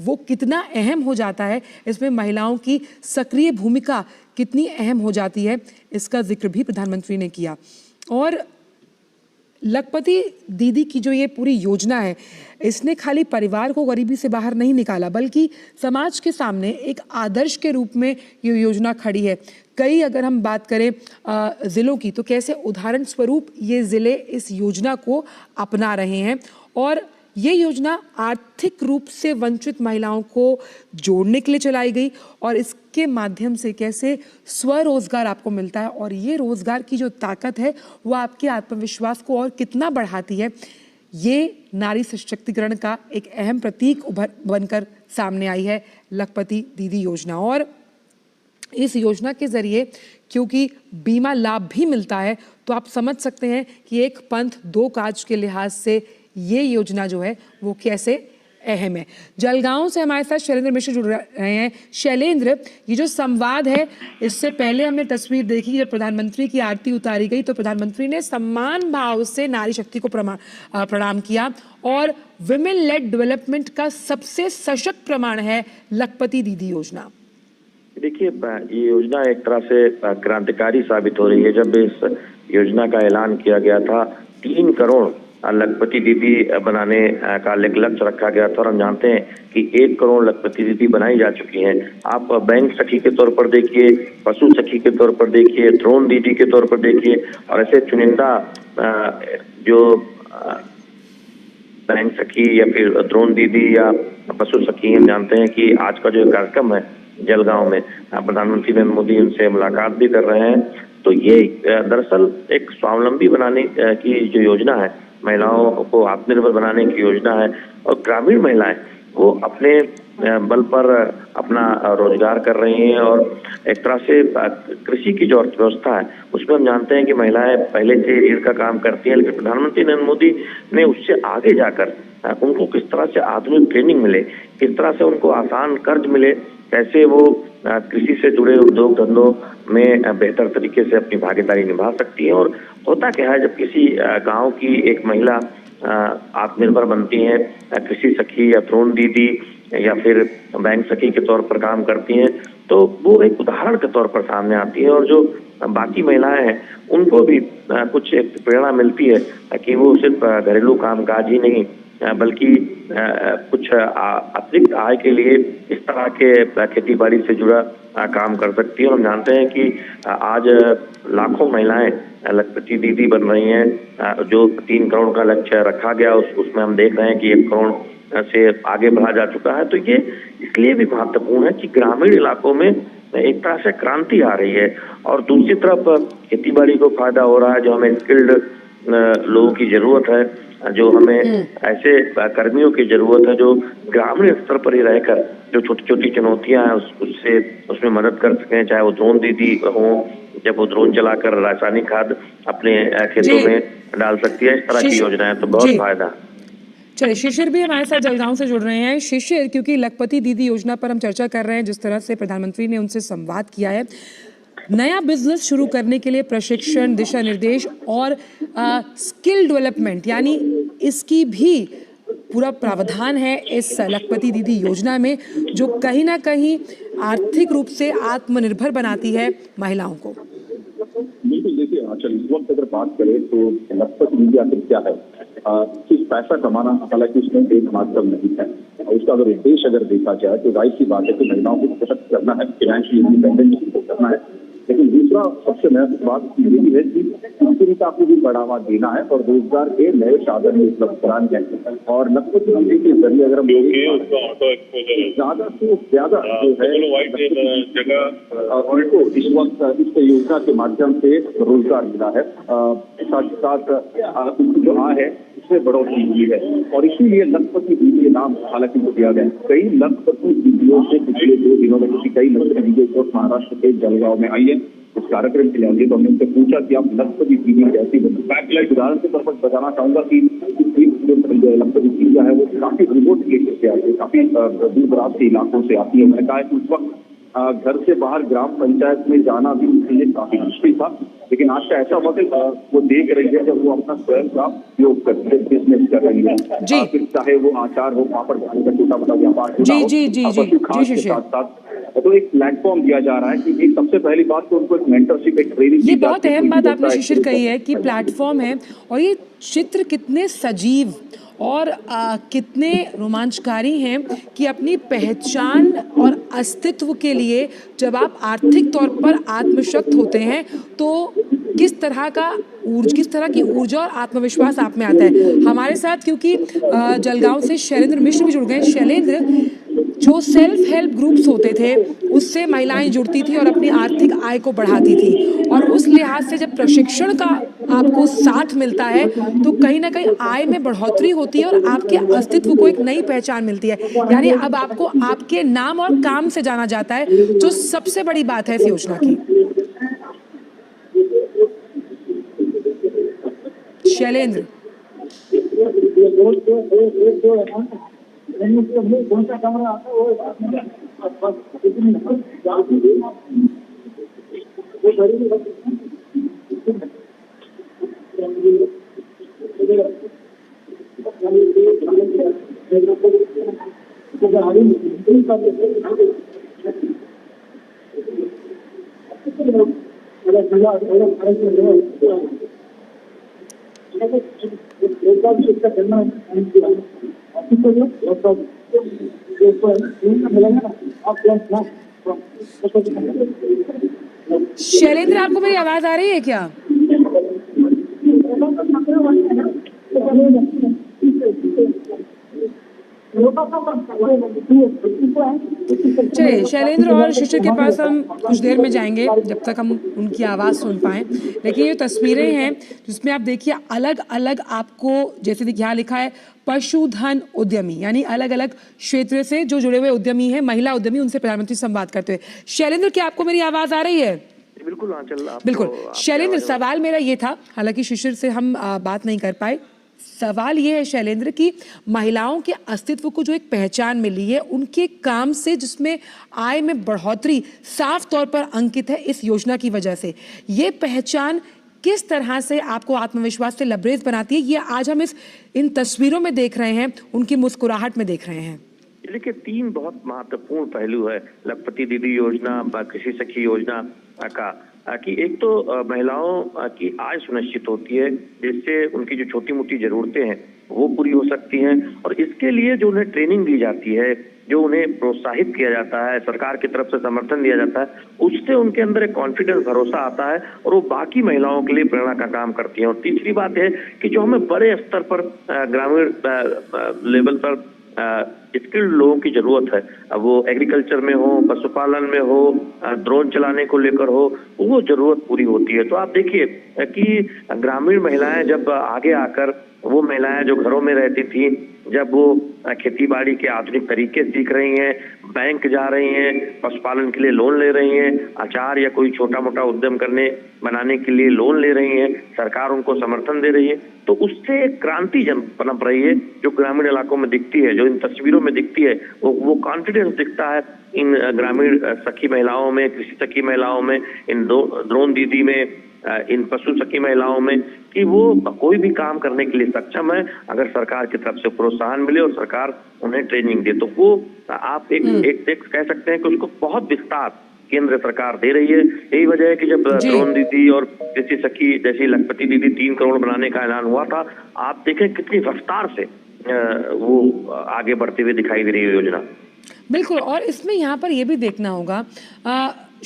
वो कितना अहम हो जाता है, इसमें महिलाओं की सक्रिय भूमिका कितनी अहम हो जाती है, इसका जिक्र भी प्रधानमंत्री ने किया। और लखपति दीदी की जो ये पूरी योजना है, इसने खाली परिवार को गरीबी से बाहर नहीं निकाला, बल्कि समाज के सामने एक आदर्श के रूप में ये योजना खड़ी है। कई अगर हम बात करें ज़िलों की, तो कैसे उदाहरण स्वरूप ये ज़िले इस योजना को अपना रहे हैं। और ये योजना आर्थिक रूप से वंचित महिलाओं को जोड़ने के लिए चलाई गई, और इसके माध्यम से कैसे स्वरोजगार आपको मिलता है, और ये रोजगार की जो ताकत है वो आपके आत्मविश्वास को और कितना बढ़ाती है। ये नारी सशक्तिकरण का एक अहम प्रतीक बनकर सामने आई है लखपति दीदी योजना। और इस योजना के जरिए क्योंकि बीमा लाभ भी मिलता है, तो आप समझ सकते हैं कि एक पंथ दो काज के लिहाज से ये योजना जो है वो कैसे अहम है। जलगांव से हमारे साथ शैलेंद्र मिश्र जुड़ रहे हैं। शैलेंद्र, ये जो संवाद है, इससे पहले हमने तस्वीर देखी जब प्रधानमंत्री की आरती उतारी गई, तो प्रधानमंत्री ने सम्मान भाव से नारी शक्ति को प्रणाम किया, और विमेन लेड डेवलपमेंट का सबसे सशक्त प्रमाण है लखपति दीदी योजना। देखिए, ये योजना एक तरह से क्रांतिकारी साबित हो रही है। जब इस योजना का ऐलान किया गया था, 3 करोड़ लखपति दीदी बनाने का लक्ष्य रखा गया था, और हम जानते हैं कि 1 करोड़ लखपति दीदी बनाई जा चुकी हैं। आप बैंक सखी के तौर पर देखिए, पशु सखी के तौर पर देखिए, ड्रोन दीदी के तौर पर देखिए, और ऐसे चुनिंदा जो बैंक सखी या फिर ड्रोन दीदी या पशु सखी, हम जानते हैं कि आज का जो कार्यक्रम है जलगांव में, प्रधानमंत्री नरेंद्र मोदी उनसे मुलाकात भी कर रहे हैं। तो ये दरअसल एक स्वावलंबी बनाने की जो योजना है, महिलाओं को आत्मनिर्भर बनाने की योजना है, और ग्रामीण महिलाएं वो अपने बल पर अपना रोजगार कर रही हैं। और एक तरह से कृषि की जो अर्थव्यवस्था है, उसमें हम जानते हैं कि महिलाएं पहले से रीढ़ का काम करती हैं, लेकिन प्रधानमंत्री नरेंद्र मोदी ने उससे आगे जाकर उनको किस तरह से आधुनिक ट्रेनिंग मिले, किस तरह से उनको आसान कर्ज मिले, कैसे वो कृषि से जुड़े उद्योग धंधों में बेहतर तरीके से अपनी भागीदारी निभा सकती है। और होता क्या है, जब किसी गांव की एक महिला आत्मनिर्भर बनती है, कृषि सखी या ड्रोन दीदी या फिर बैंक सखी के तौर पर काम करती हैं, तो वो एक उदाहरण के तौर पर सामने आती है, और जो बाकी महिलाएं हैं उनको भी कुछ एक प्रेरणा मिलती है कि वो सिर्फ घरेलू कामकाज ही नहीं बल्कि कुछ अतिरिक्त आय के लिए इस तरह के खेती बाड़ी से जुड़ा काम कर सकती है। हम जानते हैं कि आज लाखों महिलाएं लखपति दीदी बन रही हैं। जो 3 करोड़ का लक्ष्य रखा गया उसमें हम देख रहे हैं कि 1 करोड़ से आगे बढ़ा जा चुका है। तो ये इसलिए भी महत्वपूर्ण है कि ग्रामीण इलाकों में एक तरह से क्रांति आ रही है, और दूसरी तरफ खेती बाड़ी को फायदा हो रहा है। जो हमें स्किल्ड लोगों की जरूरत है, जो हमें ऐसे कर्मियों की जरूरत है जो ग्रामीण स्तर पर ही रहकर जो छोटी छोटी चुनौतियां हैं उसमें मदद कर सकें, चाहे वो ड्रोन दीदी हो, जब वो ड्रोन चलाकर रासायनिक खाद अपने खेतों में डाल सकती है। इस तरह की योजना है, तो बहुत फायदा। चलिए, शिशिर भी हमारे साथ जलगांव से जुड़ रहे हैं। शिशिर, क्योंकि लखपति दीदी योजना पर हम चर्चा कर रहे हैं, जिस तरह से प्रधानमंत्री ने उनसे संवाद किया है, नया बिजनेस शुरू करने के लिए प्रशिक्षण, दिशा निर्देश और स्किल डेवलपमेंट, यानी इसकी भी पूरा प्रावधान है इस लखपति दीदी योजना में, जो कहीं ना कहीं आर्थिक रूप से आत्मनिर्भर बनाती है महिलाओं को। बिल्कुल, देखिए आंचल, इस वक्त अगर बात करें तो लखपति दीदी आखिर क्या है? सिर्फ पैसा कमाना हालांकि उसमें एक माध्यम नहीं है, और उसका अगर उद्देश्य अगर देखा जाए तो जाहिर सी बात है कि महिलाओं को सशक्त करना है, फाइनेंशियल इंडिपेंडेंस करना है। लेकिन दूसरा सबसे महत्वपूर्ण बात ये भी है कि उद्यमिता को भी बढ़ावा देना है और रोजगार के नए साधन उपलब्ध कराने हैं। और लखपति दीदी के जरिए अगर हम ज्यादा से ज्यादा जो है उनको इस वक्त इस योजना के माध्यम से रोजगार मिला है, साथ ही साथ उनकी जो आय है उसमें बढ़ोतरी हुई है, और इसीलिए लखपति दीदी नाम हालांकि दिया गया। कई लखपति दीदियों से पिछले 2 दिनों में कई लखपति दीदियों को महाराष्ट्र के जलगांव में आई है इस कार्यक्रम के लिए। तो हमने उनसे पूछा कि आप लखपति दीदी कैसी बनी। उदाहरण के तौर पर बताना चाहूंगा कि लखपति दीदी है वो काफी रिमोट एरिया से आती है, काफी दूर दराज के इलाकों से आती है। मैंने कहा कि उस वक्त घर से बाहर ग्राम पंचायत में जाना भी उनके लिए काफी मुश्किल था, लेकिन आज का ऐसा वक्त वो देख रही है जब वो अपना स्वयं का उपयोग करके बिजनेस कर रही है। जी। फिर चाहे वो आचार हो, पापड़ बनाने का छोटा मोटा व्यापार हो, जी, जी, जी, जी, पशु खाद जी, के शिशिर। साथ साथ तो एक प्लेटफॉर्म दिया जा रहा है कि एक सबसे पहली बात तो उनको एक मेंटरशिप, एक ट्रेनिंग ये बहुत अहम बात आपने शिशिर कही है कि प्लेटफॉर्म है और ये चित्र कितने सजीव और कितने रोमांचकारी हैं कि अपनी पहचान और अस्तित्व के लिए जब आप आर्थिक तौर पर आत्मशक्त होते हैं तो किस तरह की ऊर्जा और आत्मविश्वास आप में आता है। हमारे साथ क्योंकि जलगांव से शैलेंद्र मिश्र भी जुड़ गए। शैलेंद्र, जो सेल्फ हेल्प ग्रुप्स होते थे उससे महिलाएं जुड़ती थी और अपनी आर्थिक आय को बढ़ाती थी और उस लिहाज से जब प्रशिक्षण का आपको साथ मिलता है तो कहीं ना कहीं आय में बढ़ोतरी होती है और आपके अस्तित्व को एक नई पहचान मिलती है। यानी अब आपको आपके नाम और काम से जाना जाता है, जो सबसे बड़ी बात है इस योजना की। शैलेंद्र, शैलेंद्र, आपको मेरी आवाज आ रही है क्या? चलिए, शैलेंद्र और शिशिर के पास हम कुछ देर में जाएंगे जब तक हम उनकी आवाज़ सुन पाएं। लेकिन ये तस्वीरें हैं जिसमें आप देखिए अलग अलग आपको, जैसे यहाँ लिखा है पशुधन उद्यमी, यानी अलग अलग क्षेत्र से जो जुड़े हुए उद्यमी हैं, महिला उद्यमी, उनसे प्रधानमंत्री संवाद करते हुए। शैलेंद्र, क्या आपको मेरी आवाज़ आ रही है? बिल्कुल आंचल, बिल्कुल। शैलेंद्र, सवाल मेरा ये था, हालांकि शिशिर से हम बात नहीं कर पाए। सवाल ये है शैलेंद्र कि महिलाओं के अस्तित्व को जो एक पहचान मिली है उनके काम से, जिसमें आय में बढ़ोतरी साफ तौर पर अंकित है इस योजना की वजह से, ये पहचान किस तरह से आपको आत्मविश्वास से लबरेज बनाती है, ये आज हम इन तस्वीरों में देख रहे हैं, उनकी मुस्कुराहट में देख रहे हैं। देखिए, 3 बहुत महत्वपूर्ण पहलू है लखपति दीदी योजना, कृषि सखी योजना का कि एक तो महिलाओं की आय सुनिश्चित होती है, जिससे उनकी जो छोटी मोटी जरूरतें हैं वो पूरी हो सकती हैं, और इसके लिए जो उन्हें ट्रेनिंग दी जाती है, जो उन्हें प्रोत्साहित किया जाता है, सरकार की तरफ से समर्थन दिया जाता है, उससे उनके अंदर एक कॉन्फिडेंस, भरोसा आता है और वो बाकी महिलाओं के लिए प्रेरणा का काम करती हैं। और तीसरी बात है कि जो हमें बड़े स्तर पर ग्रामीण लेवल पर स्किल्ड लोगों की जरूरत है, अब वो एग्रीकल्चर में हो, पशुपालन में हो, ड्रोन चलाने को लेकर हो, वो जरूरत पूरी होती है। तो आप देखिए कि ग्रामीण महिलाएं जब आगे आकर, वो महिलाएं जो घरों में रहती थी, जब वो खेती बाड़ी के आधुनिक तरीके सीख रही हैं, बैंक जा रही हैं, पशुपालन के लिए लोन ले रही हैं, अचार या कोई छोटा मोटा उद्यम बनाने के लिए लोन ले रही हैं, सरकार उनको समर्थन दे रही है, तो उससे एक क्रांति पनप रही है जो ग्रामीण इलाकों में दिखती है, जो इन तस्वीरों में दिखती है, वो कॉन्फिडेंस दिखता है इन ग्रामीण सखी महिलाओं में, कृषि सखी महिलाओं में, इन ड्रोन दीदी में, इन पशु सखी महिलाओं में, कि वो कोई भी काम करने के लिए सक्षम है अगर सरकार की तरफ से प्रोत्साहन मिले और सरकार उन्हें ट्रेनिंग दे। तो वो आप एक कह सकते हैं कि उसको बहुत विस्तार केंद्र सरकार दे रही है। यही वजह है कि जब ड्रोन दीदी और कृषि सखी जैसी लखपति दीदी 3 करोड़ बनाने का ऐलान हुआ था, आप देखें कितनी रफ्तार से वो आगे बढ़ते हुए दिखाई दे रही है योजना। बिल्कुल, और इसमें यहाँ पर यह भी देखना होगा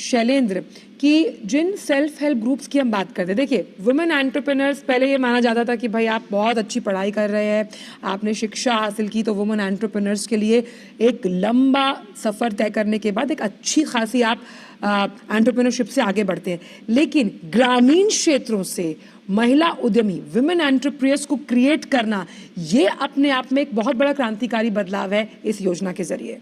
शैलेंद्र कि जिन सेल्फ हेल्प ग्रुप्स की हम बात करते हैं, देखिए वुमेन एंटरप्रेन्योर्स, पहले ये माना जाता था कि भाई आप बहुत अच्छी पढ़ाई कर रहे हैं, आपने शिक्षा हासिल की, तो वुमेन एंटरप्रेन्योर्स के लिए एक लंबा सफ़र तय करने के बाद एक अच्छी खासी आप एंटरप्रेन्योरशिप से आगे बढ़ते हैं। लेकिन ग्रामीण क्षेत्रों से महिला उद्यमी, वुमेन एंटरप्रेन्योर्स को क्रिएट करना, ये अपने आप में एक बहुत बड़ा क्रांतिकारी बदलाव है इस योजना के जरिए।